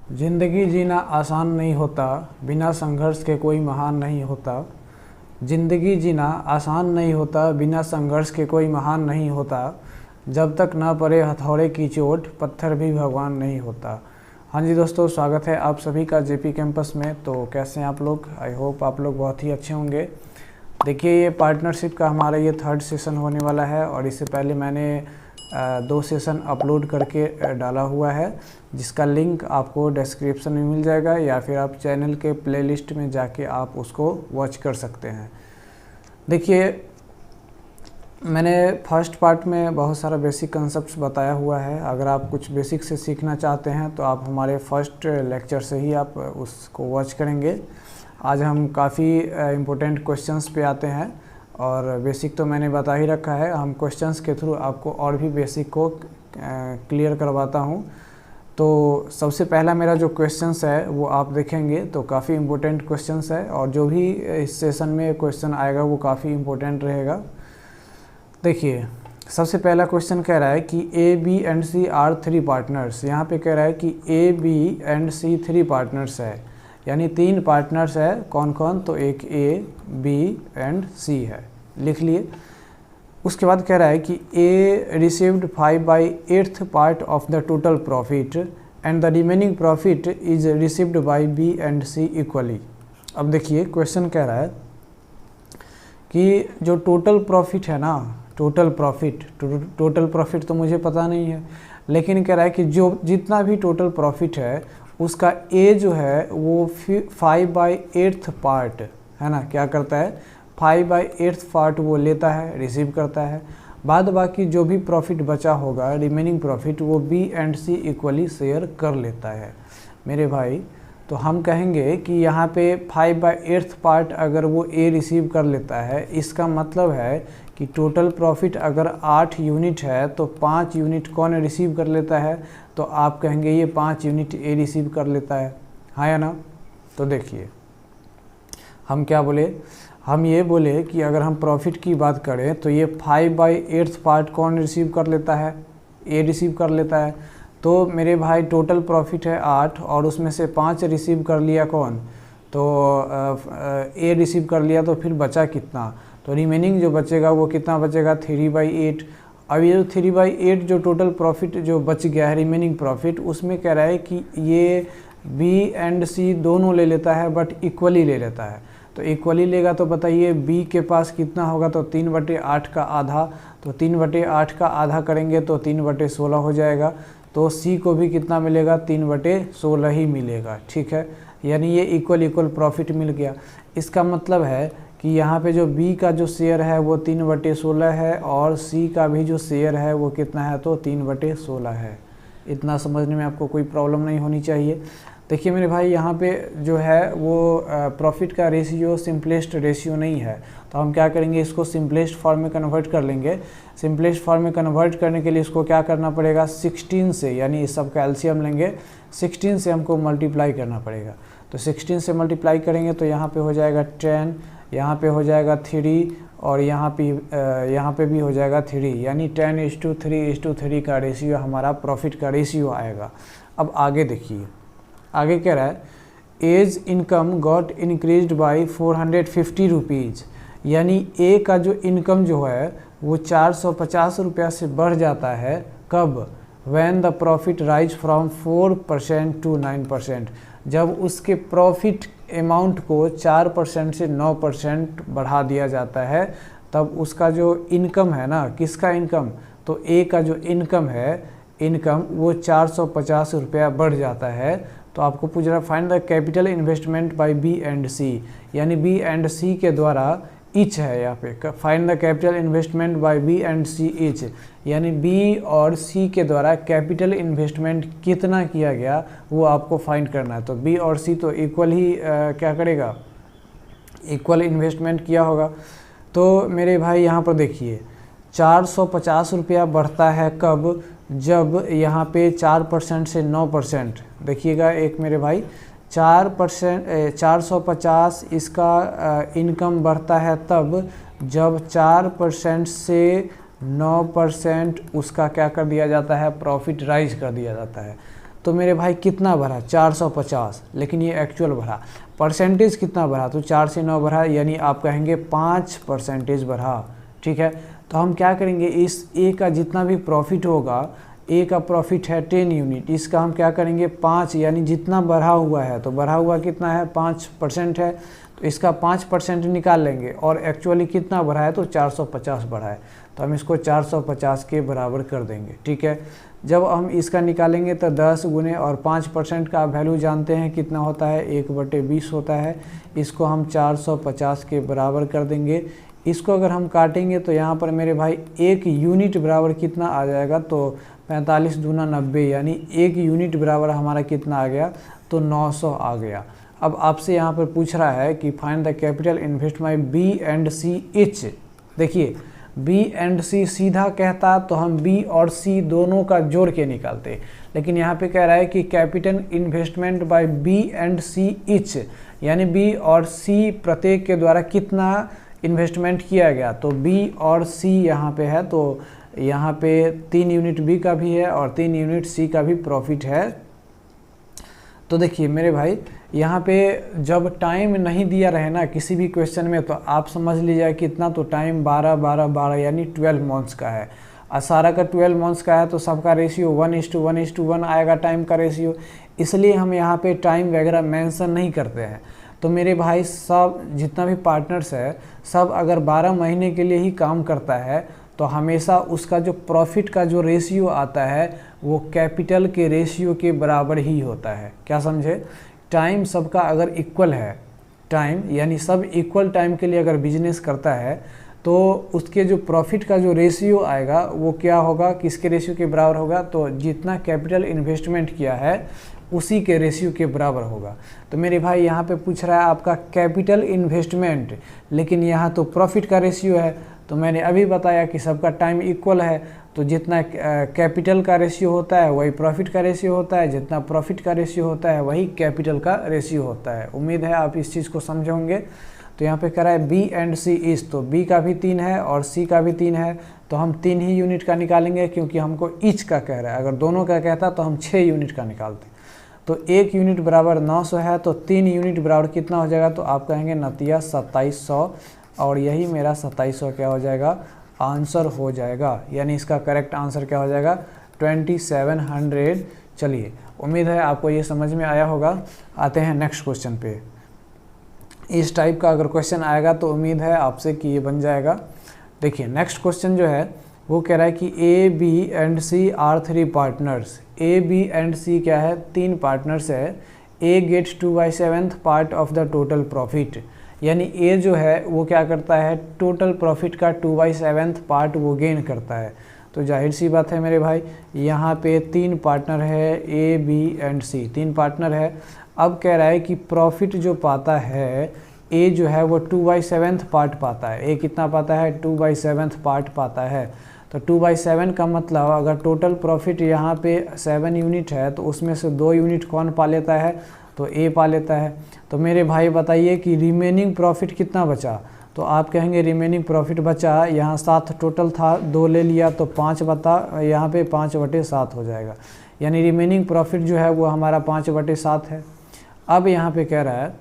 जिंदगी जीना आसान नहीं होता, बिना संघर्ष के कोई महान नहीं होता। जिंदगी जीना आसान नहीं होता, बिना संघर्ष के कोई महान नहीं होता। जब तक ना पड़े हथौड़े की चोट, पत्थर भी भगवान नहीं होता। हाँ जी दोस्तों, स्वागत है आप सभी का जेपी कैंपस में। तो कैसे हैं आप लोग? आई होप आप लोग बहुत ही अच्छे होंगे। देखिए, ये पार्टनरशिप का हमारा ये थर्ड सेशन होने वाला है और इससे पहले मैंने 2 सेशन अपलोड करके डाला हुआ है, जिसका लिंक आपको डिस्क्रिप्शन में मिल जाएगा या फिर आप चैनल के प्लेलिस्ट में जाके आप उसको वॉच कर सकते हैं। देखिए, मैंने फर्स्ट पार्ट में बहुत सारा बेसिक कंसेप्ट्स बताया हुआ है। अगर आप कुछ बेसिक से सीखना चाहते हैं तो आप हमारे फर्स्ट लेक्चर से ही आप उसको वॉच करेंगे। आज हम काफ़ी इम्पोर्टेंट क्वेश्चंस पे आते हैं और बेसिक तो मैंने बता ही रखा है। हम क्वेश्चंस के थ्रू आपको और भी बेसिक को क्लियर करवाता हूं। तो सबसे पहला मेरा जो क्वेश्चंस है वो आप देखेंगे तो काफ़ी इम्पोर्टेंट क्वेश्चंस है और जो भी इस सेशन में क्वेश्चन आएगा वो काफ़ी इम्पोर्टेंट रहेगा। देखिए, सबसे पहला क्वेश्चन कह रहा है कि A B and C are 3 partners. यहाँ पे कह रहा है कि A B and C 3 partners है, यानी 3 पार्टनर्स है। कौन कौन? तो एक ए, बी एंड सी है, लिख लिए। उसके बाद कह रहा है कि A received 5/8 part of the total profit and the remaining profit is received by B and C equally. अब देखिए, क्वेश्चन कह रहा है कि जो टोटल प्रॉफिट है ना, टोटल प्रॉफिट तो मुझे पता नहीं है, लेकिन कह रहा है कि जो जितना भी टोटल प्रॉफिट है उसका ए जो है वो 5/8 पार्ट है ना, क्या करता है? 5/8 पार्ट वो लेता है, रिसीव करता है। बाद बाकी जो भी प्रॉफिट बचा होगा, रिमेनिंग प्रॉफिट, वो B and C equally share कर लेता है। मेरे भाई, तो हम कहेंगे कि यहाँ पे 5/8 पार्ट अगर वो ए रिसीव कर लेता है, इसका मतलब है कि टोटल प्रॉफिट अगर 8 यूनिट है तो 5 यूनिट कौन रिसीव कर लेता है? तो आप कहेंगे ये 5 यूनिट ए रिसीव कर लेता है, हाँ या ना? तो देखिए, हम क्या बोले? हम ये बोले कि अगर हम प्रॉफिट की बात करें तो ये 5/8 पार्ट कौन रिसीव कर लेता है? ए रिसीव कर लेता है। तो मेरे भाई, टोटल प्रॉफिट है 8 और उसमें से 5 रिसीव कर लिया कौन? तो ए रिसीव कर लिया। तो फिर बचा कितना? तो रिमेनिंग जो बचेगा वो कितना बचेगा? 3/8। अब ये जो 3/8 जो टोटल प्रॉफिट जो बच गया है, रिमेनिंग प्रॉफिट, उसमें कह रहा है कि ये बी एंड सी दोनों ले लेता है बट इक्वली ले लेता है। तो इक्वली लेगा तो बताइए बी के पास कितना होगा? तो 3/8 का आधा। तो 3/8 का आधा करेंगे तो 3/16 हो जाएगा। तो सी को भी कितना मिलेगा? 3/16 ही मिलेगा, ठीक है। यानी ये इक्वल प्रॉफिट मिल गया। इसका मतलब है कि यहाँ पे जो बी का जो शेयर है वो 3/16 है और सी का भी जो शेयर है वो कितना है? तो 3/16 है। इतना समझने में आपको कोई प्रॉब्लम नहीं होनी चाहिए। देखिए मेरे भाई, यहाँ पे जो है वो प्रॉफिट का रेशियो सिंपलेस्ट रेशियो नहीं है, तो हम क्या करेंगे? इसको सिंपलेस्ट फॉर्म में कन्वर्ट कर लेंगे। सिंपलेस्ट फॉर्म में कन्वर्ट करने के लिए इसको क्या करना पड़ेगा? 16 से, यानी इस सब का एलसीएम लेंगे, 16 से हमको मल्टीप्लाई करना पड़ेगा। तो 16 से मल्टीप्लाई करेंगे तो यहाँ पे हो जाएगा 10, यहाँ पे हो जाएगा 3 और यहाँ पे भी हो जाएगा 3, यानी 10:3:3 का रेशियो हमारा प्रॉफिट का रेशियो आएगा। अब आगे देखिए, आगे कह रहा है as income got increased by 450 rupees, यानी ए का जो इनकम जो है वो 450 रुपया से बढ़ जाता है। कब? When the profit rise from 4% to 9%, जब उसके प्रॉफिट अमाउंट को 4% से 9% बढ़ा दिया जाता है, तब उसका जो इनकम है ना, किसका इनकम? तो ए का जो इनकम है, इनकम वो 450 रुपया बढ़ जाता है। तो आपको पूछ रहा है find the capital investment by B and C, यानी बी एंड सी के द्वारा ईच है यहाँ पे। Find the capital investment by B and C each, यानी बी और सी के द्वारा कैपिटल इन्वेस्टमेंट कितना किया गया वो आपको फाइंड करना है। तो बी और सी तो इक्वल ही क्या करेगा? इक्वल इन्वेस्टमेंट किया होगा। तो मेरे भाई यहाँ पर देखिए, 450 रुपया बढ़ता है कब? जब यहाँ पे 4% से 9%, देखिएगा एक मेरे भाई, 450 इसका इनकम बढ़ता है तब जब 4% से 9% उसका क्या कर दिया जाता है? प्रॉफिट राइज कर दिया जाता है। तो मेरे भाई कितना बढ़ा 450, लेकिन ये एक्चुअल बढ़ा। परसेंटेज कितना बढ़ा, तो 4 से 9 बढ़ा, यानी आप कहेंगे 5% बढ़ा। ठीक है, तो हम क्या करेंगे, इस ए का जितना भी प्रॉफिट होगा, ए का प्रॉफिट है 10 यूनिट, इसका हम क्या करेंगे 5, यानी जितना बढ़ा हुआ है, तो बढ़ा हुआ कितना है 5% है, तो इसका 5% निकाल लेंगे। और एक्चुअली कितना बढ़ा है, तो 450 बढ़ा है, तो हम इसको 450 के बराबर कर देंगे। ठीक है, जब हम इसका निकालेंगे तो 10 गुने और 5% का वैल्यू जानते हैं कितना होता है, 1/20 होता है। इसको हम 450 के बराबर कर देंगे। इसको अगर हम काटेंगे तो यहाँ पर मेरे भाई 1 यूनिट बराबर कितना आ जाएगा, तो 45 दूना 90, यानी 1 यूनिट बराबर हमारा कितना आ गया, तो 900 आ गया। अब आपसे यहाँ पर पूछ रहा है कि find the capital invest by B and C each. देखिए बी एंड सी सीधा कहता तो हम बी और सी दोनों का जोड़ के निकालते, लेकिन यहाँ पे कह रहा है कि capital investment by B and C each, यानी बी और सी प्रत्येक के द्वारा कितना इन्वेस्टमेंट किया गया। तो बी और सी यहाँ पे है, तो यहाँ पे 3 यूनिट बी का भी है और 3 यूनिट सी का भी प्रॉफिट है। तो देखिए मेरे भाई यहाँ पे जब टाइम नहीं दिया रहे ना किसी भी क्वेश्चन में, तो आप समझ लीजिए कितना, तो टाइम 12 यानी 12 मंथ्स का है। सारा का 12 मंथ्स का है, तो सबका रेशियो 1:1:1 आएगा टाइम का रेशियो, इसलिए हम यहाँ पे टाइम वगैरह मेंशन नहीं करते हैं। तो मेरे भाई सब जितना भी पार्टनर्स है, सब अगर 12 महीने के लिए ही काम करता है, तो हमेशा उसका जो प्रॉफिट का जो रेशियो आता है वो कैपिटल के रेशियो के बराबर ही होता है। क्या समझे, टाइम सबका अगर इक्वल है, टाइम यानी सब इक्वल टाइम के लिए अगर बिजनेस करता है, तो उसके जो प्रॉफिट का जो रेशियो आएगा वो क्या होगा, किसके रेशियो के बराबर होगा, तो जितना कैपिटल इन्वेस्टमेंट किया है उसी के रेशियो के बराबर होगा। तो मेरे भाई यहाँ पे पूछ रहा है आपका कैपिटल इन्वेस्टमेंट, लेकिन यहाँ तो प्रॉफिट का रेशियो है। तो मैंने अभी बताया कि सबका टाइम इक्वल है, तो जितना कैपिटल का रेशियो होता है वही प्रॉफिट का रेशियो होता है, जितना प्रॉफिट का रेशियो होता है वही कैपिटल का रेशियो होता है। उम्मीद है आप इस चीज़ को समझोगे। तो यहाँ पे कह रहा है बी एंड सी इज, तो बी का भी 3 है और सी का भी 3 है, तो हम 3 ही यूनिट का निकालेंगे, क्योंकि हमको ईच का कह रहा है। अगर दोनों का कहता तो हम 6 यूनिट का निकालते। तो 1 यूनिट बराबर 900 है, तो 3 यूनिट बराबर कितना हो जाएगा, तो आप कहेंगे नतिया 2700, और यही मेरा 2700 क्या हो जाएगा, आंसर हो जाएगा। यानी इसका करेक्ट आंसर क्या हो जाएगा, 2700। चलिए उम्मीद है आपको ये समझ में आया होगा। आते हैं नेक्स्ट क्वेश्चन पे। इस टाइप का अगर क्वेश्चन आएगा तो उम्मीद है आपसे कि ये बन जाएगा। देखिए नेक्स्ट क्वेश्चन जो है वो कह रहा है कि A B and C are 3 partners. A B and C क्या है, 3 पार्टनर्स है। A gets 2/7 part of the total profit, यानी ए जो है वो क्या करता है, टोटल प्रॉफिट का 2/7 पार्ट वो गेन करता है। तो जाहिर सी बात है मेरे भाई, यहाँ पे 3 पार्टनर है, A B and C 3 partner है। अब कह रहा है कि प्रॉफिट जो पाता है ए जो है वो 2/7 पार्ट पाता है। ए कितना पाता है, 2/7 पार्ट पाता है। तो 2/7 का मतलब अगर टोटल प्रॉफिट यहाँ पे 7 यूनिट है, तो उसमें से 2 यूनिट कौन पा लेता है, तो ए पा लेता है। तो मेरे भाई बताइए कि रिमेनिंग प्रॉफिट कितना बचा, तो आप कहेंगे रिमेनिंग प्रॉफिट बचा, यहाँ 7 टोटल था, 2 ले लिया तो 5 बता, यहाँ पे 5/7 हो जाएगा। यानी रिमेनिंग प्रॉफिट जो है वो हमारा 5/7 है। अब यहाँ पे कह रहा है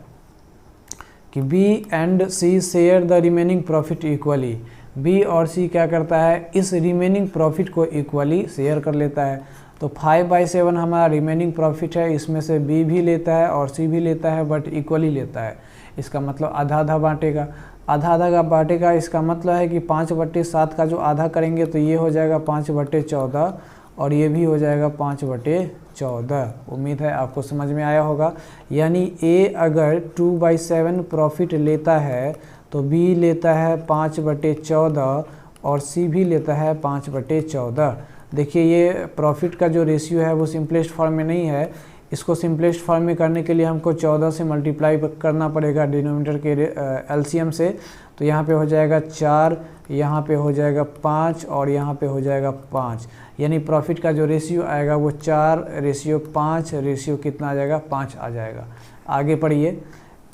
कि B and C share the remaining profit equally. B और सी क्या करता है, इस रिमेनिंग प्रॉफिट को इक्वली शेयर कर लेता है। तो 5/7 हमारा रिमेनिंग प्रॉफिट है, इसमें से बी भी लेता है और सी भी लेता है, बट इक्वली लेता है। इसका मतलब आधा आधा बांटेगा, आधा आधा का बांटेगा। इसका मतलब है कि 5/7 का जो आधा करेंगे तो ये हो जाएगा 5/14 और ये भी हो जाएगा 5/14। उम्मीद है आपको समझ में आया होगा। यानी ए अगर 2/7 प्रॉफिट लेता है तो बी लेता है 5/14 और सी भी लेता है 5/14। देखिए ये प्रॉफिट का जो रेशियो है वो सिंपलेस्ट फॉर्म में नहीं है, इसको सिंपलेस्ट फॉर्म में करने के लिए हमको 14 से मल्टीप्लाई करना पड़ेगा डिनोमिनेटर के एलसीएम से। तो यहाँ पे हो जाएगा 4, यहाँ पे हो जाएगा 5 और यहाँ पे हो जाएगा 5। यानी प्रॉफिट का जो रेशियो आएगा वो 4/5 रेशियो कितना आ जाएगा, 5 आ जाएगा। आगे पढ़िए।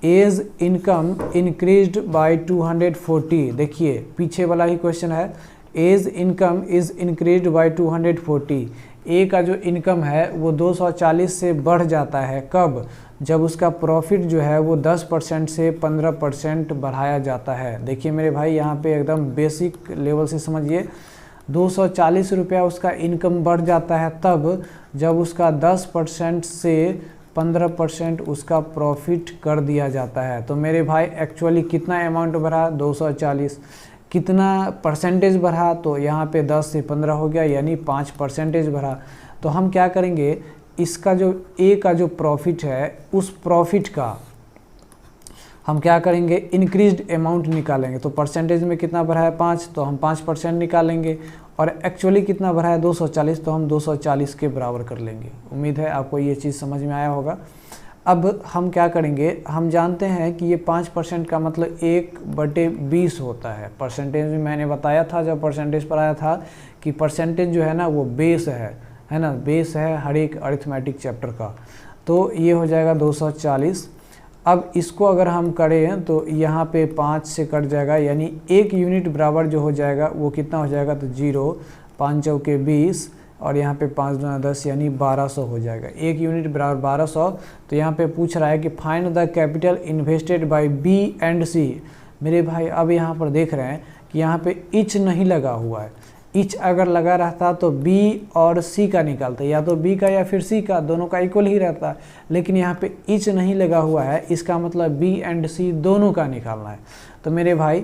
As income increased by 240। देखिए पीछे वाला ही क्वेश्चन है, as income is increased by 240। A का जो इनकम है वो 240 से बढ़ जाता है। कब? जब उसका प्रॉफिट जो है वो 10% से 15% बढ़ाया जाता है। देखिए मेरे भाई यहाँ पे एकदम बेसिक लेवल से समझिए, 240 रुपया उसका इनकम बढ़ जाता है तब जब उसका 10% से 15% उसका प्रॉफिट कर दिया जाता है। तो मेरे भाई एक्चुअली कितना अमाउंट बढ़ा? 240। कितना परसेंटेज बढ़ा? तो यहाँ पे 10 से 15 हो गया, यानी 5% बढ़ा। तो हम क्या करेंगे, इसका जो ए का जो प्रॉफिट है उस प्रॉफिट का हम क्या करेंगे, इंक्रीज्ड अमाउंट निकालेंगे। तो परसेंटेज में कितना बढ़ा है? 5, तो हम 5% निकालेंगे। और एक्चुअली कितना बढ़ा है? 240, तो हम 240 के बराबर कर लेंगे। उम्मीद है आपको ये चीज़ समझ में आया होगा। अब हम क्या करेंगे, हम जानते हैं कि ये 5% का मतलब 1/20 होता है। परसेंटेज में मैंने बताया था जब परसेंटेज पर आया था कि परसेंटेज जो है ना वो बेस है ना, बेस है हर एक अरिथमेटिक चैप्टर का। तो ये हो जाएगा 240। अब इसको अगर हम करें तो यहाँ पे 5 से कट जाएगा, यानी 1 यूनिट बराबर जो हो जाएगा वो कितना हो जाएगा? तो 0, 5 चौके 20 और यहाँ पे 5 दूना 10, यानी 1200 हो जाएगा। 1 यूनिट बराबर 1200। तो यहाँ पे पूछ रहा है कि find the capital invested by B and C. मेरे भाई अब यहाँ पर देख रहे हैं कि यहाँ पे इच नहीं लगा हुआ है। इच अगर लगा रहता तो बी और सी का निकालते, या तो बी का या फिर सी का, दोनों का इक्वल ही रहता। लेकिन यहाँ पे इच नहीं लगा हुआ है, इसका मतलब बी एंड सी दोनों का निकालना है। तो मेरे भाई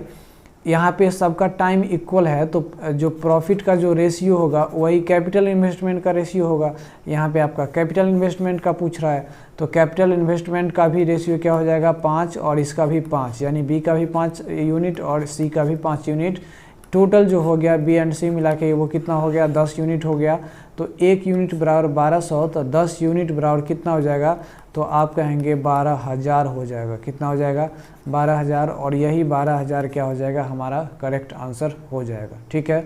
यहाँ पे सबका टाइम इक्वल है, तो जो प्रॉफिट का जो रेशियो होगा वही कैपिटल इन्वेस्टमेंट का रेशियो होगा। यहाँ पे आपका कैपिटल इन्वेस्टमेंट का पूछ रहा है, तो कैपिटल इन्वेस्टमेंट का भी रेशियो क्या हो जाएगा? 5, और इसका भी 5, यानी बी का भी 5 यूनिट और सी का भी 5 यूनिट। टोटल जो हो गया बी एंड सी मिला के वो कितना हो गया? 10 यूनिट हो गया। तो 1 यूनिट बराबर 1200, तो 10 यूनिट बराबर कितना हो जाएगा? तो आप कहेंगे 12,000 हो जाएगा। कितना हो जाएगा? 12,000। और यही 12,000 क्या हो जाएगा? हमारा करेक्ट आंसर हो जाएगा। ठीक है,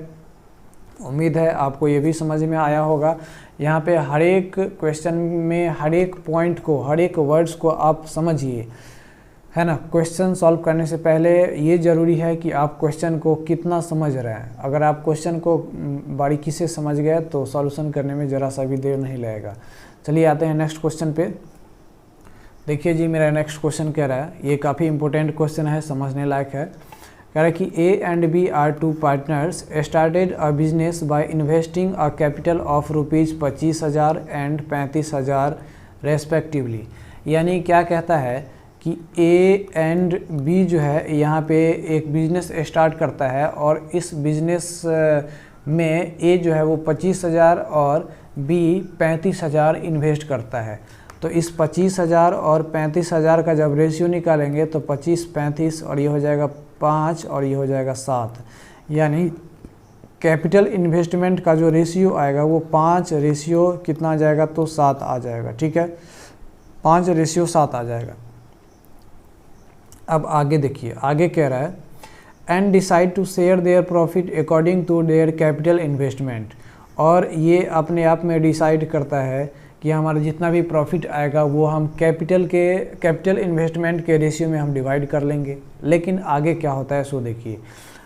उम्मीद है आपको ये भी समझ में आया होगा। यहाँ पे हर एक क्वेश्चन में हर एक पॉइंट को, हर एक वर्ड्स को आप समझिए, है ना। क्वेश्चन सॉल्व करने से पहले ये ज़रूरी है कि आप क्वेश्चन को कितना समझ रहे हैं। अगर आप क्वेश्चन को बारीकी से समझ गए तो सॉल्यूशन करने में ज़रा सा भी देर नहीं लगेगा। चलिए आते हैं नेक्स्ट क्वेश्चन पे। देखिए जी, मेरा नेक्स्ट क्वेश्चन कह रहा है, ये काफ़ी इंपॉर्टेंट क्वेश्चन है, समझने लायक है। कह रहा है कि A and B are 2 partners started a business by investing a capital of ₹25,000 and 35,000 respectively. यानी क्या कहता है कि ए एंड बी जो है यहाँ पे एक बिज़नेस स्टार्ट करता है, और इस बिज़नेस में ए जो है वो 25,000 और बी 35,000 इन्वेस्ट करता है। तो इस 25,000 और 35,000 का जब रेशियो निकालेंगे तो 25, 35 और ये हो जाएगा 5 और ये हो जाएगा 7। यानी कैपिटल इन्वेस्टमेंट का जो रेशियो आएगा वो 5 रेशियो कितना आ जाएगा? तो 7 आ जाएगा। ठीक है, 5 रेशियो 7 आ जाएगा। अब आगे देखिए, आगे कह रहा है and decide to share their profit according to their capital investment. और ये अपने आप में डिसाइड करता है कि हमारा जितना भी प्रॉफिट आएगा वो हम कैपिटल इन्वेस्टमेंट के रेशियो में हम डिवाइड कर लेंगे। लेकिन आगे क्या होता है सो देखिए,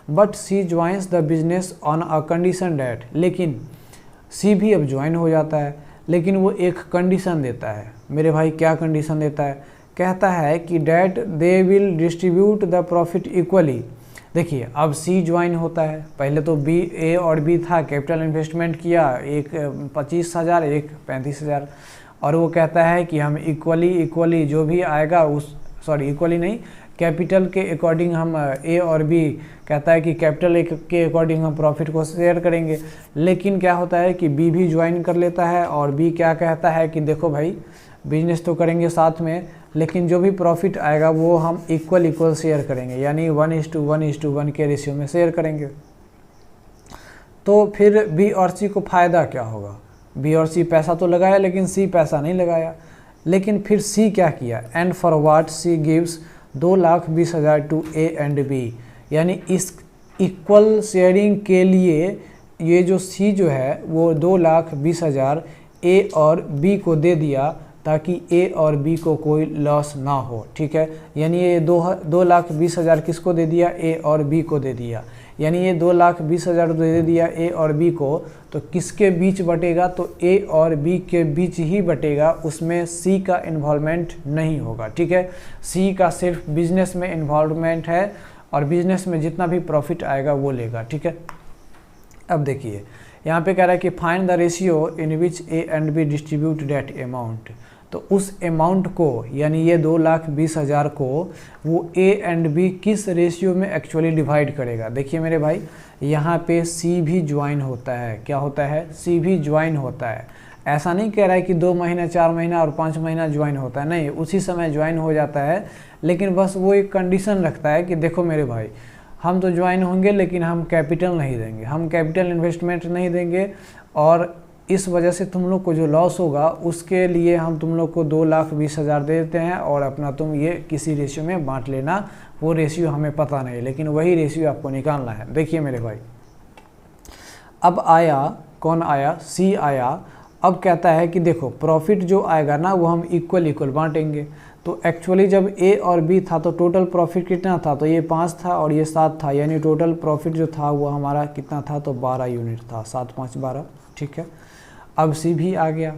but C joins the business on a condition that. लेकिन सी भी अब ज्वाइन हो जाता है, लेकिन वो एक कंडीशन देता है। मेरे भाई क्या कंडीशन देता है? कहता है कि that they will distribute the profit equally. देखिए अब सी ज्वाइन होता है, पहले तो बी, ए और बी था, कैपिटल इन्वेस्टमेंट किया, एक 25,000 एक 35,000, और वो कहता है कि हम इक्वली जो भी आएगा उस इक्वली नहीं, कैपिटल के अकॉर्डिंग हम ए और बी कहता है कि कैपिटल के अकॉर्डिंग हम प्रॉफिट को शेयर करेंगे। लेकिन क्या होता है कि बी भी ज्वाइन कर लेता है, और बी क्या कहता है कि देखो भाई बिजनेस तो करेंगे साथ में, लेकिन जो भी प्रॉफिट आएगा वो हम इक्वल शेयर करेंगे, यानी 1:1 के रेशियो में शेयर करेंगे। तो फिर बी और सी को फ़ायदा क्या होगा? बी और सी पैसा तो लगाया, लेकिन सी पैसा नहीं लगाया। लेकिन फिर सी क्या किया? And for what C gives 2,20,000 to A and B. यानी इस इक्वल शेयरिंग के लिए ये जो सी जो है वो 2,20,000 ए और बी को दे दिया, ताकि ए और बी को कोई लॉस ना हो। ठीक है, यानी ये 2,20,000 किसको दे दिया? ए और बी को दे दिया। यानी ये 2,20,000 दे दिया ए और बी को, तो किसके बीच बटेगा, तो ए और बी के बीच ही बटेगा, उसमें सी का इन्वॉल्वमेंट नहीं होगा। ठीक है, सी का सिर्फ बिजनेस में इन्वॉल्वमेंट है और बिजनेस में जितना भी प्रॉफिट आएगा वो लेगा। ठीक है, अब देखिए यहाँ पे कह रहा है कि find the ratio in which A and B distribute that amount. तो उस अमाउंट को यानी ये 2,20,000 को वो ए एंड बी किस रेशियो में एक्चुअली डिवाइड करेगा। देखिए मेरे भाई, यहाँ पे सी भी ज्वाइन होता है। क्या होता है, सी भी ज्वाइन होता है। ऐसा नहीं कह रहा है कि 2 महीना 4 महीना और 5 महीना ज्वाइन होता है, नहीं, उसी समय ज्वाइन हो जाता है। लेकिन बस वो एक कंडीशन रखता है कि देखो मेरे भाई, हम तो ज्वाइन होंगे लेकिन हम कैपिटल नहीं देंगे, हम कैपिटल इन्वेस्टमेंट नहीं देंगे, और इस वजह से तुम लोग को जो लॉस होगा उसके लिए हम तुम लोग को 2,20,000 दे देते हैं और अपना तुम ये किसी रेशियो में बांट लेना। वो रेशियो हमें पता नहीं, लेकिन वही रेशियो आपको निकालना है। देखिए मेरे भाई, अब आया कौन आया, सी आया। अब कहता है कि देखो प्रॉफिट जो आएगा ना वो हम इक्वल बांटेंगे। तो एक्चुअली जब ए और बी था तो टोटल प्रॉफिट कितना था, तो ये 5 था और ये 7 था, यानी टोटल प्रॉफिट जो था वो हमारा कितना था, तो 12 यूनिट था, 7 5 12। ठीक है, अब सी भी आ गया।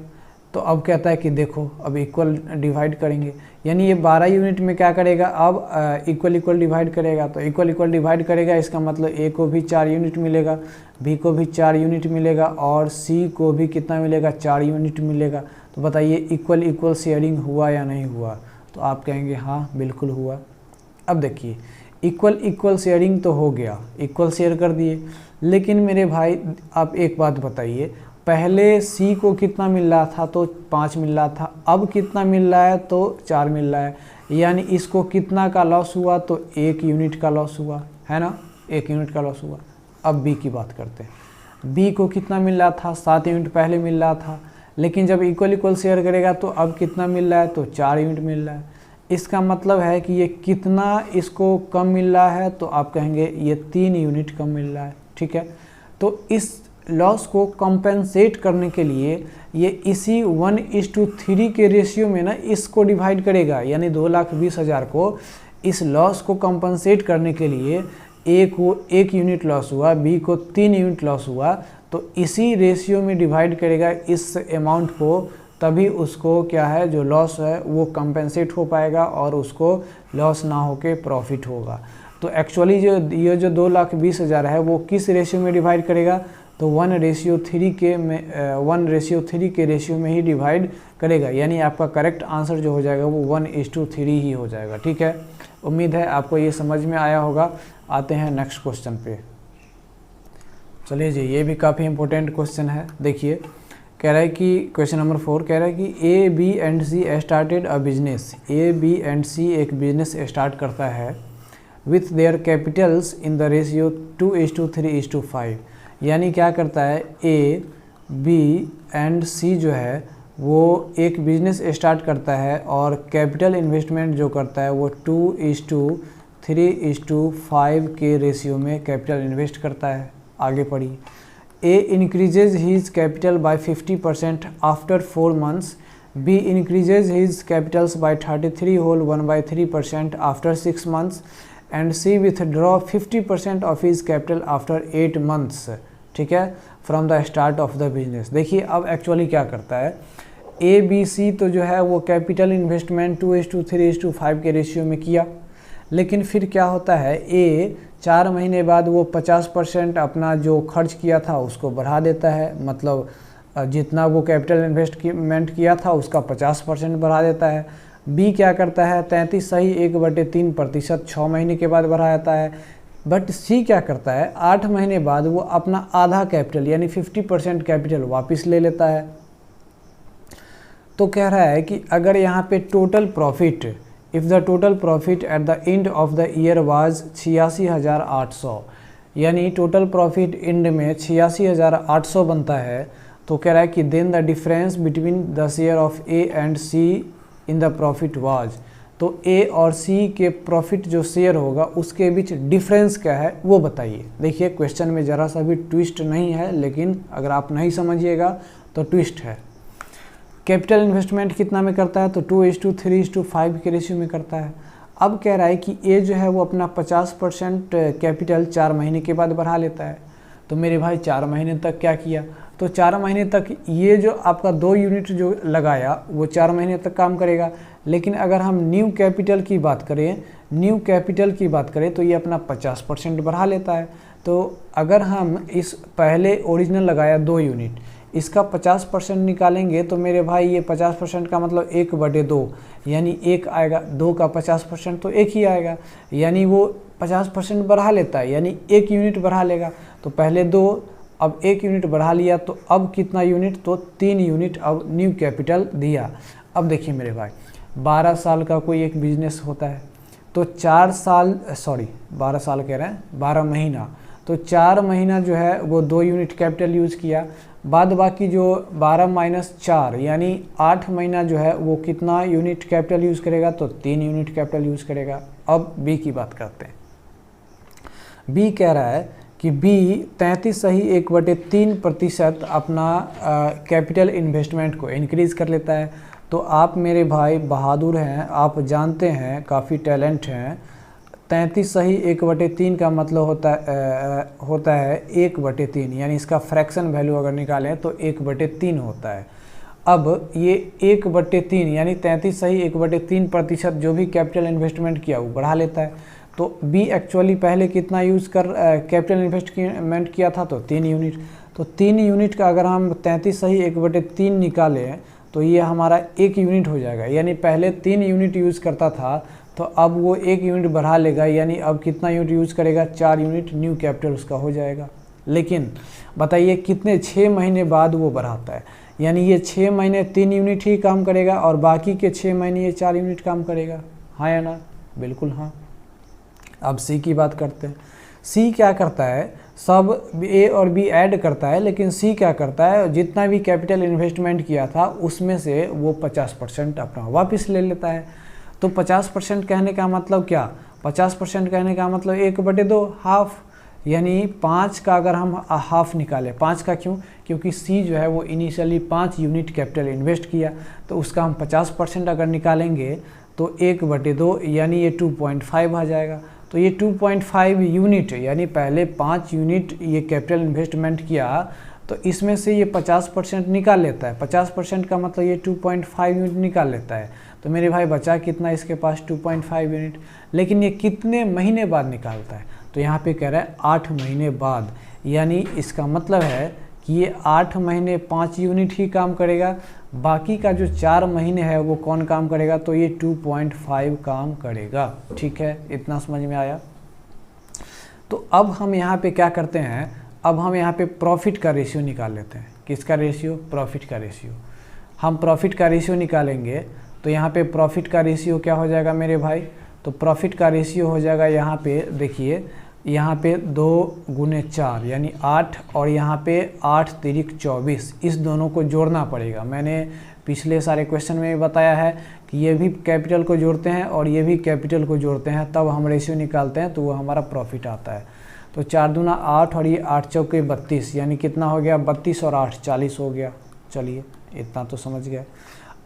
तो अब कहता है कि देखो अब इक्वल डिवाइड करेंगे, यानी ये 12 यूनिट में क्या करेगा, अब इक्वल डिवाइड करेगा। तो इक्वल डिवाइड करेगा, इसका मतलब ए को भी 4 यूनिट मिलेगा, बी को भी 4 यूनिट मिलेगा और सी को भी कितना मिलेगा, 4 यूनिट मिलेगा। तो बताइए इक्वल शेयरिंग हुआ या नहीं हुआ, तो आप कहेंगे हाँ बिल्कुल हुआ। अब देखिए इक्वल शेयरिंग तो हो गया, इक्वल शेयर कर दिए, लेकिन मेरे भाई आप एक बात बताइए, पहले सी को कितना मिल रहा था, तो 5 मिल रहा था, अब कितना मिल रहा है, तो 4 मिल रहा है, यानी इसको कितना का लॉस हुआ, तो 1 यूनिट का लॉस हुआ, है ना, 1 यूनिट का लॉस हुआ। अब बी की बात करते हैं, बी को कितना मिल रहा था, 7 यूनिट पहले मिल रहा था, लेकिन जब इक्वल शेयर करेगा तो अब कितना मिल रहा है, तो 4 यूनिट मिल रहा है। इसका मतलब है कि ये कितना इसको कम मिल रहा है, तो आप कहेंगे ये 3 यूनिट कम मिल रहा है। ठीक है, तो इस लॉस को कंपेंसेट करने के लिए ये इसी 1:3 के रेशियो में ना इसको डिवाइड करेगा, यानी 2,20,000 को इस लॉस को कंपेंसेट करने के लिए ए को 1 यूनिट लॉस हुआ, बी को 3 यूनिट लॉस हुआ, तो इसी रेशियो में डिवाइड करेगा इस अमाउंट को, तभी उसको क्या है जो लॉस है वो कंपेंसेट हो पाएगा और उसको लॉस ना होके प्रॉफिट होगा। तो एक्चुअली जो ये जो 2,20,000 है वो किस रेशियो में डिवाइड करेगा, तो 1:3 के रेशियो में ही डिवाइड करेगा, यानी आपका करेक्ट आंसर जो हो जाएगा वो 1:3 ही हो जाएगा। ठीक है, उम्मीद है आपको ये समझ में आया होगा। आते हैं नेक्स्ट क्वेश्चन पे। चलिए जी, ये भी काफ़ी इंपॉर्टेंट क्वेश्चन है। देखिए कह रहा है कि क्वेश्चन नंबर 4 कह रहा है कि A B and C started a business. A B and C एक बिजनेस स्टार्ट करता है with their capitals in the ratio 2:3:5। यानी क्या करता है, ए बी एंड सी जो है वो एक बिजनेस स्टार्ट करता है और कैपिटल इन्वेस्टमेंट जो करता है वो 2:3:5 के रेशियो में कैपिटल इन्वेस्ट करता है। आगे पढ़िए, A increases his capital by 50% after 4 months, B increases his capitals by 33.1/3% after 6 months, and C withdraw 50% of his capital after 8 months। ठीक है, from the start of the business. देखिए अब actually क्या करता है, ए बी सी तो जो है वो कैपिटल इन्वेस्टमेंट 2:3:5 के रेशियो में किया, लेकिन फिर क्या होता है, ए 4 महीने बाद वो 50% अपना जो खर्च किया था उसको बढ़ा देता है, मतलब जितना वो कैपिटल इन्वेस्टमेंट किया था उसका 50% बढ़ा देता है। बी क्या करता है, 33 सही 1/3% 6 महीने के बाद बढ़ा देता है। बट सी क्या करता है, 8 महीने बाद वो अपना आधा कैपिटल यानी 50% कैपिटल वापस ले लेता है। तो कह रहा है कि अगर यहाँ पे total profit, if the total profit at the end of the year was 86,800, यानी टोटल प्रॉफिट एंड में 86,800 बनता है, तो कह रहा है कि then the difference between the share of A and C in the profit was. तो ए और सी के प्रॉफिट जो शेयर होगा उसके बीच डिफरेंस क्या है वो बताइए। देखिए क्वेश्चन में ज़रा सा भी ट्विस्ट नहीं है, लेकिन अगर आप नहीं समझिएगा तो ट्विस्ट है। कैपिटल इन्वेस्टमेंट कितना में करता है, तो 2:3:5 के रेशियो में करता है। अब कह रहा है कि ए जो है वो अपना 50% कैपिटल 4 महीने के बाद बढ़ा लेता है। तो मेरे भाई 4 महीने तक क्या किया, तो 4 महीने तक ये जो आपका 2 यूनिट जो लगाया वो 4 महीने तक काम करेगा। लेकिन अगर हम न्यू कैपिटल की बात करें तो ये अपना 50% बढ़ा लेता है। तो अगर हम इस पहले ओरिजिनल लगाया 2 यूनिट, इसका 50% निकालेंगे तो मेरे भाई ये 50% का मतलब 1/2 यानी 1 आएगा। 2 का 50% तो 1 ही आएगा, यानी वो 50% बढ़ा लेता है, यानी 1 यूनिट बढ़ा लेगा। तो पहले 2, अब 1 यूनिट बढ़ा लिया, तो अब कितना यूनिट, तो 3 यूनिट अब न्यू कैपिटल दिया। अब देखिए मेरे भाई 12 साल का कोई एक बिजनेस होता है, तो 12 साल कह रहे हैं, 12 महीना, तो 4 महीना जो है वो 2 यूनिट कैपिटल यूज़ किया। बाद बाकी जो 12 - 4 यानी 8 महीना जो है वो कितना यूनिट कैपिटल यूज़ करेगा, तो 3 यूनिट कैपिटल यूज़ करेगा। अब बी की बात करते हैं। बी कह रहा है कि बी 33.1/3% अपना कैपिटल इन्वेस्टमेंट को इंक्रीज़ कर लेता है। तो आप मेरे भाई बहादुर हैं, आप जानते हैं, काफ़ी टैलेंट हैं। 33.1/3 का मतलब होता है 1/3, यानी इसका फ्रैक्शन वैल्यू अगर निकालें तो 1/3 होता है। अब ये 1/3 यानी 33.1/3% जो भी कैपिटल इन्वेस्टमेंट किया वो बढ़ा लेता है। तो बी एक्चुअली पहले कितना कैपिटल इन्वेस्टमेंट किया था, तो 3 यूनिट। तो 3 यूनिट का अगर हम 33.1/3 निकालें तो ये हमारा 1 यूनिट हो जाएगा, यानी पहले 3 यूनिट यूज़ करता था, तो अब वो 1 यूनिट बढ़ा लेगा, यानी अब कितना यूनिट यूज़ करेगा, 4 यूनिट न्यू कैपिटल उसका हो जाएगा। लेकिन बताइए कितने 6 महीने बाद वो बढ़ाता है, यानी ये 6 महीने 3 यूनिट ही काम करेगा और बाकी के 6 महीने ये 4 यूनिट काम करेगा। हाँ या ना? बिल्कुल हाँ। अब सी की बात करते हैं। सी क्या करता है, सब ए और बी ऐड करता है, लेकिन सी क्या करता है, जितना भी कैपिटल इन्वेस्टमेंट किया था उसमें से वो 50% अपना वापस ले लेता है। तो 50% कहने का मतलब क्या, 50% कहने का मतलब 1/2 हाफ, यानी 5 का अगर हम हाफ निकालें, 5 का क्यों, क्योंकि सी जो है वो इनिशियली 5 यूनिट कैपिटल इन्वेस्ट किया, तो उसका हम 50% अगर निकालेंगे तो 1/2 यानी ये 2.5 आ जाएगा। तो ये 2.5 यूनिट यानी पहले 5 यूनिट ये कैपिटल इन्वेस्टमेंट किया, तो इसमें से ये 50% निकाल लेता है। 50% का मतलब ये 2.5 यूनिट निकाल लेता है। तो मेरे भाई बचा कितना इसके पास, 2.5 यूनिट। लेकिन ये कितने महीने बाद निकालता है, तो यहाँ पे कह रहा है 8 महीने बाद, यानी इसका मतलब है कि ये 8 महीने 5 यूनिट ही काम करेगा, बाकी का जो 4 महीने है वो कौन काम करेगा, तो ये 2.5 काम करेगा। ठीक है, इतना समझ में आया। तो अब हम यहाँ पे क्या करते हैं, अब हम यहाँ पे प्रॉफिट का रेशियो निकाल लेते हैं। किसका रेशियो, प्रॉफिट का रेशियो। हम प्रॉफिट का रेशियो निकालेंगे तो यहाँ पे प्रॉफिट का रेशियो क्या हो जाएगा मेरे भाई, तो प्रॉफिट का रेशियो हो जाएगा, यहाँ पे देखिए, यहाँ पे 2 × 4 यानी 8, और यहाँ पे 8 × 3 = 24, इस दोनों को जोड़ना पड़ेगा। मैंने पिछले सारे क्वेश्चन में भी बताया है कि ये भी कैपिटल को जोड़ते हैं और ये भी कैपिटल को जोड़ते हैं, तब हम रेशियो निकालते हैं, तो वो हमारा प्रॉफिट आता है। तो 4 दूना 8 और ये 8 चौके 32, यानी कितना हो गया, 32 और 8 40 हो गया। चलिए इतना तो समझ गया।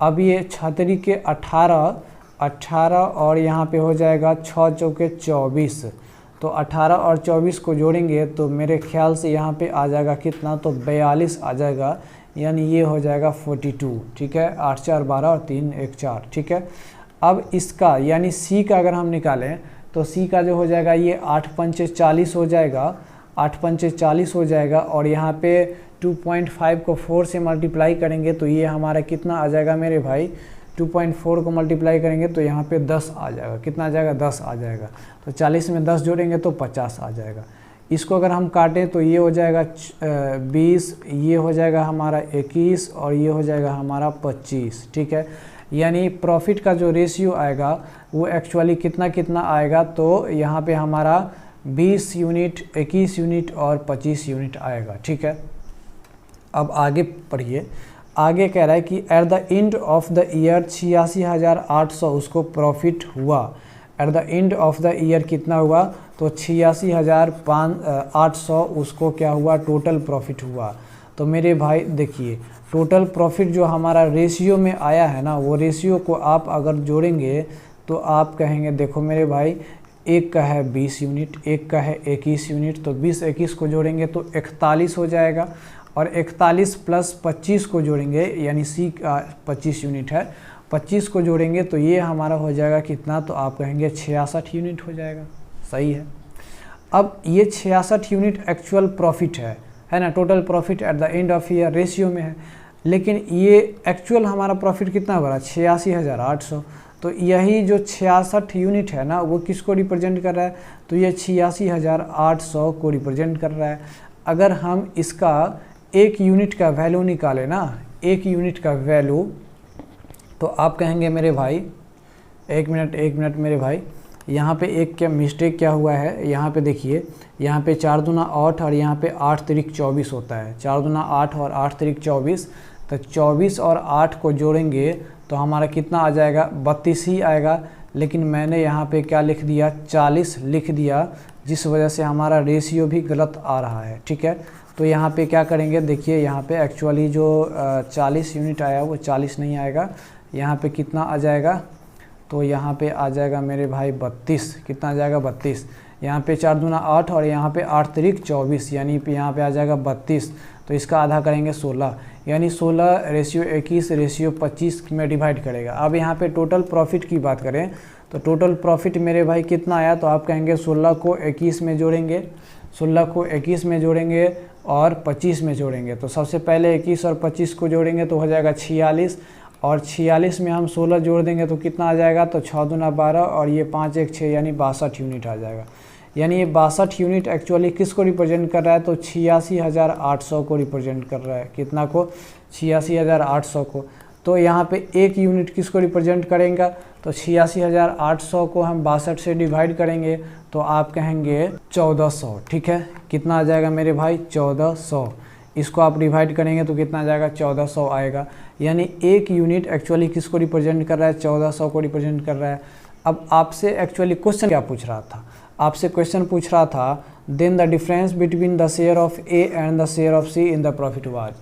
अब ये 6 के 18 और यहाँ पे हो जाएगा 6 चौके 24, तो 18 और 24 को जोड़ेंगे तो मेरे ख्याल से यहाँ पे आ जाएगा कितना, तो 42 आ जाएगा, यानी ये हो जाएगा 42। ठीक है, 8 × 4 = 12 और 3 × 1 = 4। ठीक है, अब इसका यानी सी का अगर हम निकालें तो सी का जो हो जाएगा ये 8 × 5 = 40 हो जाएगा, 8 × 5 = 40 हो जाएगा, और यहाँ पे 2.5 को 4 से मल्टीप्लाई करेंगे तो ये हमारा कितना आ जाएगा मेरे भाई, 2.4 को मल्टीप्लाई करेंगे तो यहाँ पे 10 आ जाएगा। कितना आ जाएगा, 10 आ जाएगा। तो 40 में 10 जोड़ेंगे तो 50 आ जाएगा। इसको अगर हम काटें तो ये हो जाएगा 20, ये हो जाएगा हमारा 21 और ये हो जाएगा हमारा 25। ठीक है, यानी प्रॉफिट का जो रेशियो आएगा वो एक्चुअली कितना आएगा, तो यहाँ पे हमारा 20 यूनिट, 21 यूनिट और 25 यूनिट आएगा। ठीक है, अब आगे पढ़िए। आगे कह रहा है कि at the end of the year 86,800 उसको प्रॉफिट हुआ। At the end of the year कितना हुआ, तो 86,800 उसको क्या हुआ, टोटल प्रॉफिट हुआ। तो मेरे भाई देखिए, टोटल प्रॉफिट जो हमारा रेशियो में आया है ना, वो रेशियो को आप अगर जोड़ेंगे तो आप कहेंगे देखो मेरे भाई, एक का है 20 यूनिट, एक का है 21 यूनिट, तो 20-21 को जोड़ेंगे तो 41 हो जाएगा, और 41 प्लस 25 को जोड़ेंगे, यानी सी का 25 यूनिट है, 25 को जोड़ेंगे तो ये हमारा हो जाएगा कितना, तो आप कहेंगे 66 यूनिट हो जाएगा। सही है। अब ये 66 यूनिट एक्चुअल प्रॉफिट है ना, total profit at the end of year ratio में है, लेकिन ये एक्चुअल हमारा प्रॉफिट कितना बड़ा, 86,800। तो यही जो 66 यूनिट है ना, वो किसको रिप्रेजेंट कर रहा है, तो ये 86,800 को रिप्रेजेंट कर रहा है। अगर हम इसका एक यूनिट का वैल्यू निकालें ना, एक यूनिट का वैल्यू, तो आप कहेंगे मेरे भाई, एक मिनट मेरे भाई, यहाँ पे एक क्या मिस्टेक क्या हुआ है, यहाँ पे देखिए, यहाँ पे 4 दूना 8 और यहाँ पे 8 तिरिक 24 होता है, 4 दूना 8 और 8 तिरिक 24, तो 24 और 8 को जोड़ेंगे तो हमारा कितना आ जाएगा, 32 ही आएगा। लेकिन मैंने यहाँ पे क्या लिख दिया, 40 लिख दिया, जिस वजह से हमारा रेशियो भी गलत आ रहा है। ठीक है, तो यहाँ पे क्या करेंगे, देखिए यहाँ पे एक्चुअली जो 40 यूनिट आया वो 40 नहीं आएगा, यहाँ पे कितना आ जाएगा, तो यहाँ पे आ जाएगा मेरे भाई 32। कितना आ जाएगा, 32। यहाँ पे 4 दूना 8 और यहाँ पे 8 तिरिक 24, यानी यहाँ पे आ जाएगा 32। तो इसका आधा करेंगे 16, यानी 16 रेशियो 21 रेशियो 25 में डिवाइड करेगा। अब यहाँ पे टोटल प्रॉफिट की बात करें तो टोटल प्रॉफिट मेरे भाई कितना आया, तो आप कहेंगे 16 को 21 में जोड़ेंगे, 16 को 21 में जोड़ेंगे और 25 में जोड़ेंगे। तो सबसे पहले 21 और 25 को जोड़ेंगे तो हो जाएगा 46, और 46 में हम 16 जोड़ देंगे तो कितना आ जाएगा, तो 6 दूना 12 और ये 5 1 6, यानी 62 यूनिट आ जाएगा। यानी ये 62 यूनिट एक्चुअली किसको रिप्रेजेंट कर रहा है, तो 86,800 को रिप्रेजेंट कर रहा है। कितना को, 86,800 को। तो यहाँ पे एक यूनिट किसको रिप्रेजेंट करेंगे, तो 86,800 को हम 62 से डिवाइड करेंगे तो आप कहेंगे 1400। ठीक है, कितना आ जाएगा मेरे भाई, 1400। इसको आप डिवाइड करेंगे तो कितना आ जाएगा, 1400 आएगा। यानी एक यूनिट एक्चुअली किसको रिप्रेजेंट कर रहा है, 1400 को रिप्रेजेंट कर रहा है। अब आपसे एक्चुअली क्वेश्चन क्या पूछ रहा था, आपसे क्वेश्चन पूछ रहा था, then the difference between the share of A and the share of C in the profit was.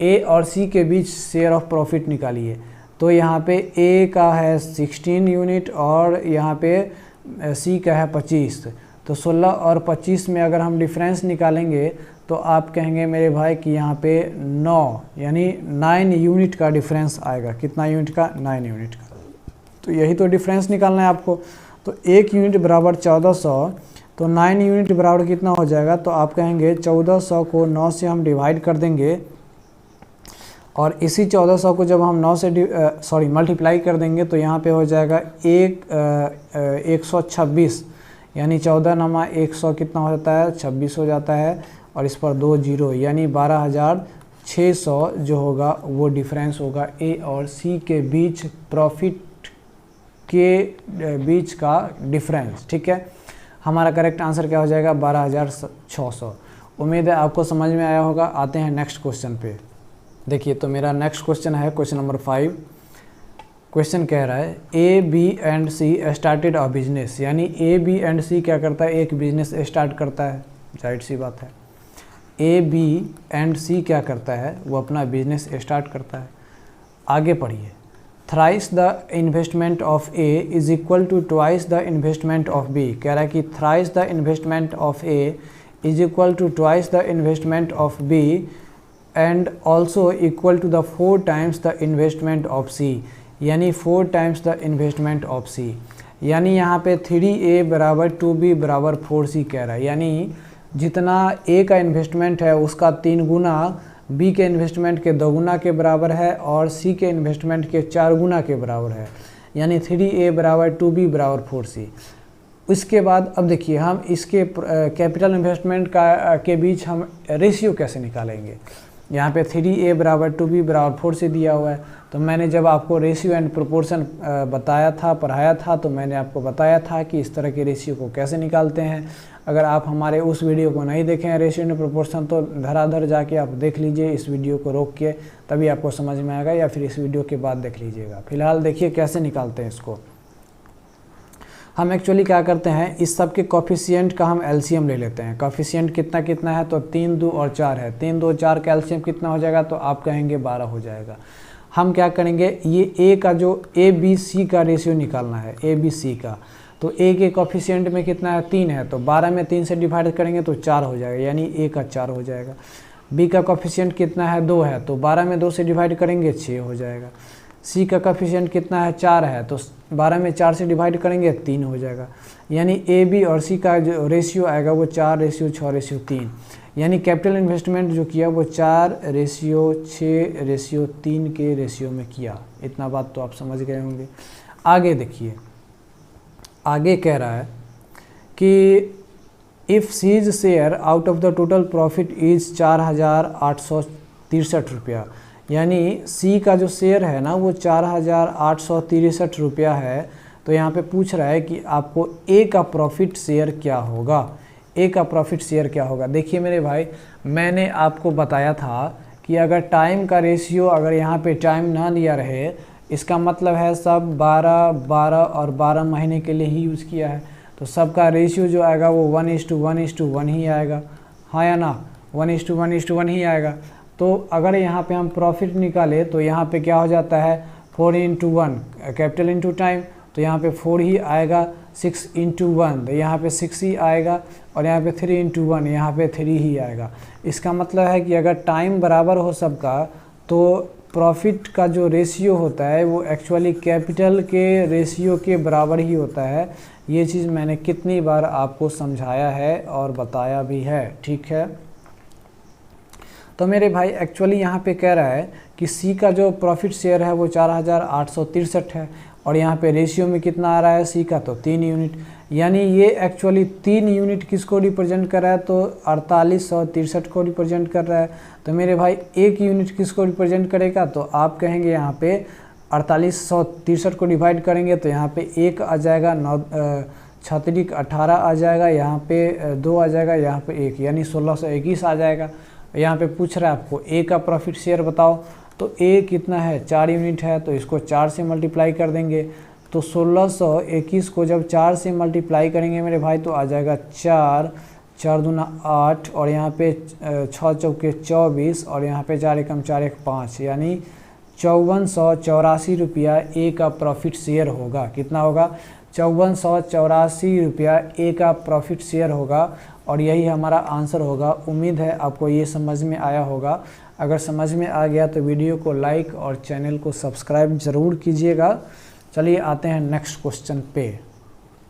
A और सी के बीच शेयर ऑफ प्रॉफिट निकालिए। तो यहाँ पे ए का है 16 यूनिट और यहाँ पे सी का है 25। तो 16 और 25 में अगर हम डिफरेंस निकालेंगे तो आप कहेंगे मेरे भाई कि यहाँ पे 9 यानी 9 यूनिट का डिफरेंस आएगा। कितना यूनिट का, 9 यूनिट का। तो यही तो डिफरेंस निकालना है आपको। तो एक यूनिट बराबर 1400, तो 9 यूनिट बराबर कितना हो जाएगा, तो आप कहेंगे 1400 को 9 से हम डिवाइड कर देंगे और इसी 1400 को जब हम 9 से मल्टीप्लाई कर देंगे तो यहाँ पे हो जाएगा 126, यानी 14 नमा 100 कितना हो जाता है, 26 हो जाता है और इस पर 2 जीरो, यानी 12,600 जो होगा वो डिफरेंस होगा ए और सी के बीच, प्रॉफिट के बीच का डिफरेंस। ठीक है, हमारा करेक्ट आंसर क्या हो जाएगा, 12,600। उम्मीद है आपको समझ में आया होगा। आते हैं नेक्स्ट क्वेश्चन पे। देखिए, तो मेरा नेक्स्ट क्वेश्चन है क्वेश्चन नंबर 5। क्वेश्चन कह रहा है A B and C started a business, यानी ए बी एंड सी क्या करता है, एक बिजनेस स्टार्ट करता है। जाहिर सी बात है, ए बी एंड सी क्या करता है, वो अपना बिजनेस स्टार्ट करता है। आगे पढ़िए। Thrice the investment of A is equal to twice the investment of B. कह रहा है कि thrice the investment of A is equal to twice the investment of B and also equal to the 4 times the investment of C, यानी 4 times the investment of C. यानी यहाँ पे 3A बराबर 2B बराबर 4C कह रहा है। यानी जितना ए का इन्वेस्टमेंट है उसका 3 गुना बी के इन्वेस्टमेंट के 2 गुना के बराबर है और सी के इन्वेस्टमेंट के 4 गुना के बराबर है। यानी 3A बराबर 2B बराबर 4C। उसके बाद अब देखिए, हम इसके कैपिटल इन्वेस्टमेंट के बीच हम रेशियो कैसे निकालेंगे। यहाँ पे 3A बराबर 2B बराबर 4C दिया हुआ है। तो मैंने जब आपको रेशियो एंड प्रोपोर्शन बताया था, पढ़ाया था, तो मैंने आपको बताया था कि इस तरह के रेशियो को कैसे निकालते हैं। अगर आप हमारे उस वीडियो को नहीं देखें हैं रेशियो एंड प्रोपोर्शन, तो धराधर जाके आप देख लीजिए, इस वीडियो को रोक के, तभी आपको समझ में आएगा, या फिर इस वीडियो के बाद देख लीजिएगा। फिलहाल देखिए कैसे निकालते हैं इसको। हम एक्चुअली क्या करते हैं, इस सब के कोफिशिएंट का हम एलसीएम ले लेते हैं। कोफिशिएंट कितना कितना है, तो 3, 2 और 4 है। 3, 2, 4 का एलसीएम कितना हो जाएगा, तो आप कहेंगे 12 हो जाएगा। हम क्या करेंगे, ये ए का जो ए बी सी का रेशियो निकालना है, ए बी सी का। तो ए के कोफिशिएंट में कितना है, 3 है, तो 12 में 3 से डिवाइड करेंगे तो 4 हो जाएगा, यानी ए का 4 हो जाएगा। बी का कोफिशिएंट कितना है, 2 है, तो 12 में 2 से डिवाइड करेंगे 6 हो जाएगा। सी का कोफिशिएंट कितना है, 4 है, तो 12 में 4 से डिवाइड करेंगे 3 हो जाएगा। यानी ए बी और सी का जो रेशियो आएगा वो 4:6:3, यानी कैपिटल इन्वेस्टमेंट जो किया वो 4:6:3 के रेशियो में किया। इतना बात तो आप समझ गए होंगे। आगे देखिए, आगे कह रहा है कि if C's share out of the total profit is 4,863 रुपया, यानी सी का जो शेयर है ना वो 4,863 रुपया है। तो यहाँ पे पूछ रहा है कि आपको ए का प्रॉफिट शेयर क्या होगा, ए का प्रॉफिट शेयर क्या होगा। देखिए मेरे भाई, मैंने आपको बताया था कि अगर टाइम का रेशियो, अगर यहाँ पे टाइम ना लिया रहे, इसका मतलब है सब 12, 12 और 12 महीने के लिए ही यूज़ किया है, तो सबका रेशियो जो आएगा वो 1:1:1 ही आएगा, हाँ या ना, 1:1:1 ही आएगा। तो अगर यहाँ पे हम प्रॉफिट निकाले तो यहाँ पे क्या हो जाता है, 4:1, कैपिटल इंटू टाइम, तो यहाँ पे 4 ही आएगा, 6:1, तो यहाँ पे 6 ही आएगा, और यहाँ पे 3:1, यहाँ पे 3 ही आएगा। इसका मतलब है कि अगर टाइम बराबर हो सबका तो प्रॉफिट का जो रेशियो होता है वो एक्चुअली कैपिटल के रेशियो के बराबर ही होता है। ये चीज़ मैंने कितनी बार आपको समझाया है और बताया भी है, ठीक है। तो मेरे भाई एक्चुअली यहाँ पे कह रहा है कि सी का जो प्रॉफिट शेयर है वो 4,863 है, और यहाँ पे रेशियो में कितना आ रहा है सी का, तो 3 यूनिट, यानी ये एक्चुअली 3 यूनिट किसको रिप्रेजेंट कर रहा है, तो 4863 को रिप्रेजेंट कर रहा है। तो मेरे भाई 1 यूनिट किसको रिप्रेजेंट करेगा, तो आप कहेंगे यहाँ पे 4863 को डिवाइड करेंगे तो यहाँ पे 1 आ जाएगा, 9 6 18 आ जाएगा, यहाँ पे 2 आ जाएगा, यहाँ पे 1, यानी 1621 आ जाएगा। यहाँ पे पूछ रहा है आपको ए का प्रॉफिट शेयर बताओ, तो ए कितना है, 4 यूनिट है, तो इसको 4 से मल्टीप्लाई कर देंगे, तो 1621 को जब 4 से मल्टीप्लाई करेंगे मेरे भाई तो आ जाएगा 4, 4 दूना 8, और यहाँ पे 6 चौके 24, और यहाँ पे 4 एकम 4 एक 5, यानी 5484 रुपया ए का प्रॉफिट शेयर होगा। कितना होगा, 5484 रुपया ए का प्रॉफिट शेयर होगा, और यही हमारा आंसर होगा। उम्मीद है आपको ये समझ में आया होगा। अगर समझ में आ गया तो वीडियो को लाइक और चैनल को सब्सक्राइब ज़रूर कीजिएगा। चलिए आते हैं नेक्स्ट क्वेश्चन पे।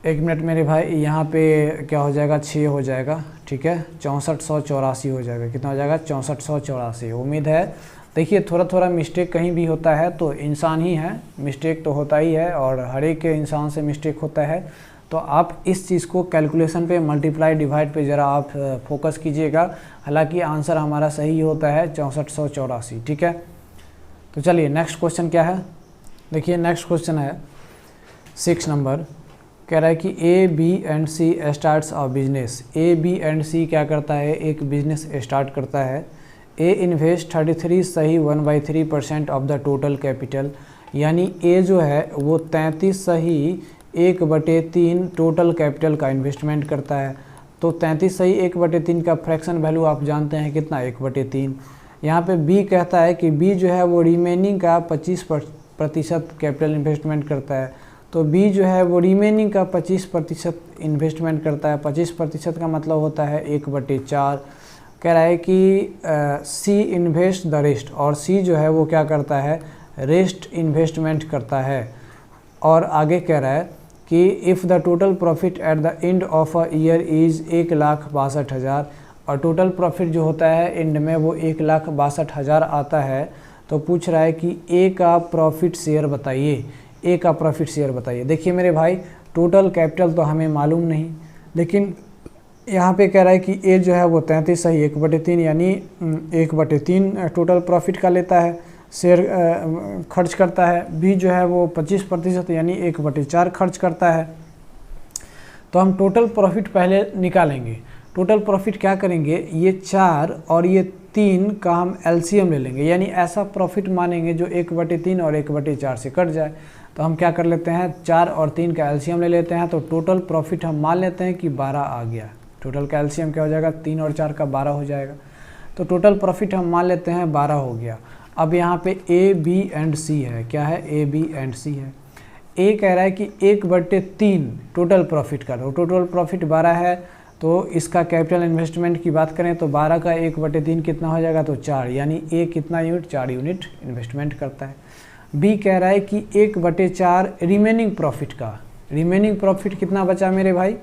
1 मिनट मेरे भाई, यहाँ पे क्या हो जाएगा, 6 हो जाएगा, ठीक है, 6484 हो जाएगा। कितना हो जाएगा, 6484। उम्मीद है, देखिए थोड़ा थोड़ा मिस्टेक कहीं भी होता है तो इंसान ही है, मिस्टेक तो होता ही है, और हर एक के इंसान से मिस्टेक होता है। तो आप इस चीज़ को कैलकुलेशन पे, मल्टीप्लाई डिवाइड पे ज़रा आप फोकस कीजिएगा। हालांकि आंसर हमारा सही होता है 6484, ठीक है। तो चलिए नेक्स्ट क्वेश्चन क्या है, देखिए नेक्स्ट क्वेश्चन है 6 नंबर। कह रहा है कि A B and C starts a business. A B and C क्या करता है, एक बिजनेस स्टार्ट करता है। ए इन्वेस्ट 33 सही 1/3% ऑफ द टोटल कैपिटल, यानी ए जो है वो 33 सही 1/3 टोटल कैपिटल का इन्वेस्टमेंट करता है। तो 33 सही 1/3 का फ्रैक्शन वैल्यू आप जानते हैं कितना, 1/3। यहाँ पे बी कहता है कि बी जो है वो रिमेनिंग का 25% कैपिटल इन्वेस्टमेंट करता है। तो बी जो है वो रिमेनिंग का 25% इन्वेस्टमेंट करता है। 25% का मतलब होता है 1/4। कह रहा है कि सी इन्वेस्ट द रेस्ट, और सी जो है वो क्या करता है, रेस्ट इन्वेस्टमेंट करता है। और आगे कह रहा है कि if the total profit at the end of a year is 1,62,000, और टोटल प्रॉफिट जो होता है एंड में वो 1,62,000 आता है। तो पूछ रहा है कि ए का प्रॉफिट शेयर बताइए, ए का प्रॉफिट शेयर बताइए। देखिए मेरे भाई, टोटल कैपिटल तो हमें मालूम नहीं, लेकिन यहाँ पे कह रहा है कि ए जो है वो 33 सही 1/3, यानी 1/3 टोटल प्रॉफिट का लेता है, शेयर खर्च करता है। बी जो है वो 25% यानी 1/4 खर्च करता है। तो हम टोटल प्रॉफिट पहले निकालेंगे। टोटल प्रॉफिट क्या करेंगे, ये 4 और ये 3 का हम एलसीएम ले लेंगे, यानी ऐसा प्रॉफिट मानेंगे जो 1/3 और 1/4 से कट जाए। तो हम क्या कर लेते हैं, 4 और 3 का एलसीएम ले लेते हैं। तो टोटल प्रॉफिट हम मान लेते हैं कि 12 आ गया। टोटल का एलसीएम क्या हो जाएगा, 3 और 4 का 12 हो जाएगा। तो टोटल प्रॉफिट हम मान लेते हैं 12 हो गया। अब यहाँ पे ए बी एंड सी है, क्या है, ए बी एंड सी है। ए कह रहा है कि 1/3 टोटल प्रॉफिट का, टोटल प्रॉफिट 12 है, तो इसका कैपिटल इन्वेस्टमेंट की बात करें तो 12 का 1/3 कितना हो जाएगा, तो 4, यानी ए कितना यूनिट, 4 यूनिट इन्वेस्टमेंट करता है। बी कह रहा है कि 1/4 रिमेनिंग प्रॉफिट का, रिमेनिंग प्रॉफिट कितना बचा मेरे भाई,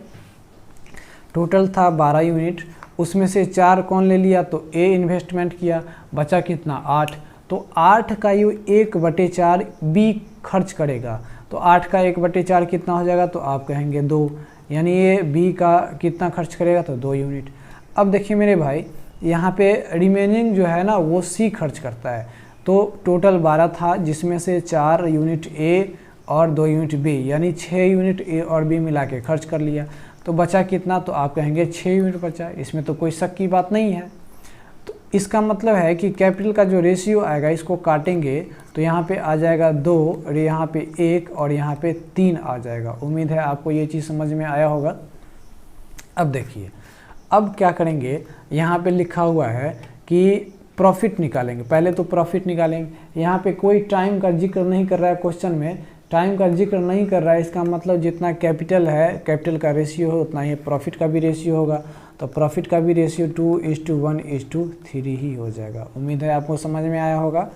टोटल था 12 यूनिट, उसमें से 4 कौन ले लिया, तो ए इन्वेस्टमेंट किया, बचा कितना, 8, तो 8 का ये 1/4 बी खर्च करेगा, तो 8 का 1/4 कितना हो जाएगा, तो आप कहेंगे 2, यानी ये बी का कितना खर्च करेगा, तो 2 यूनिट। अब देखिए मेरे भाई यहाँ पे रिमेनिंग जो है ना वो सी खर्च करता है, तो टोटल 12 था जिसमें से 4 यूनिट ए और 2 यूनिट बी, यानी 6 यूनिट ए और बी मिला के खर्च कर लिया, तो बचा कितना, तो आप कहेंगे 6 यूनिट बचा, इसमें तो कोई शक की बात नहीं है। तो इसका मतलब है कि कैपिटल का जो रेशियो आएगा इसको काटेंगे तो यहाँ पे आ जाएगा 2 और यहाँ पे 1 और यहाँ पे 3 आ जाएगा। उम्मीद है आपको ये चीज़ समझ में आया होगा। अब देखिए अब क्या करेंगे, यहाँ पे लिखा हुआ है कि प्रॉफिट निकालेंगे, पहले तो प्रॉफिट निकालेंगे। यहाँ पे कोई टाइम का जिक्र नहीं कर रहा है, क्वेश्चन में टाइम का जिक्र नहीं कर रहा है, इसका मतलब जितना कैपिटल है, कैपिटल का रेशियो हो उतना ही प्रॉफिट का भी रेशियो होगा, तो प्रॉफिट का भी रेशियो 2:1:3 ही हो जाएगा। उम्मीद है आपको समझ में आया होगा।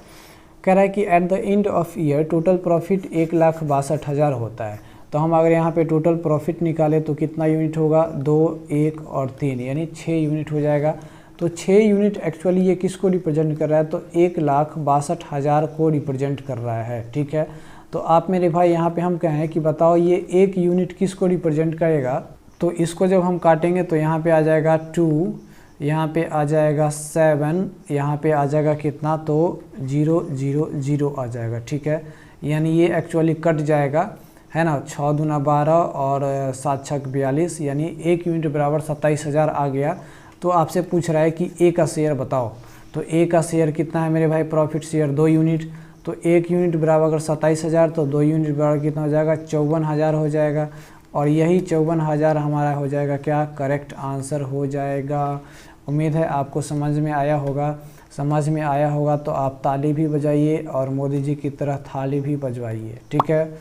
कह रहा है कि at the end of year total profit 1,62,000 होता है, तो हम अगर यहाँ पे टोटल प्रॉफिट निकालें तो कितना यूनिट होगा, 2, 1 और 3, यानी 6 यूनिट हो जाएगा। तो 6 यूनिट एक्चुअली ये किसको रिप्रेजेंट कर रहा है, तो 1,62,000 को रिप्रेजेंट कर रहा है, ठीक है। तो आप मेरे भाई यहाँ पे हम कहें कि बताओ ये 1 यूनिट किसको रिप्रेजेंट करेगा, तो इसको जब हम काटेंगे तो यहाँ पे आ जाएगा 2, यहाँ पे आ जाएगा 7, यहाँ पे आ जाएगा कितना, तो 0, 0, 0 आ जाएगा, ठीक है। यानी ये एक्चुअली कट जाएगा, है ना, 6 दूना 12 और 7 छक 42, यानी 1 यूनिट बराबर 27,000 आ गया। तो आपसे पूछ रहा है कि ए का शेयर बताओ, तो ए का शेयर कितना है मेरे भाई, प्रॉफिट शेयर 2 यूनिट, तो 1 यूनिट बराबर अगर 27,000 तो 2 यूनिट बराबर कितना हो जाएगा, 54,000 हो जाएगा। और यही 54,000 हमारा हो जाएगा क्या, करेक्ट आंसर हो जाएगा। उम्मीद है आपको समझ में आया होगा। समझ में आया होगा तो आप ताली भी बजाइए और मोदी जी की तरह थाली भी बजवाइए, ठीक है।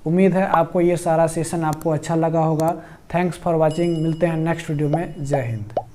उम्मीद है आपको ये सारा सेशन आपको अच्छा लगा होगा। थैंक्स फॉर वॉचिंग, मिलते हैं नेक्स्ट वीडियो में। जय हिंद।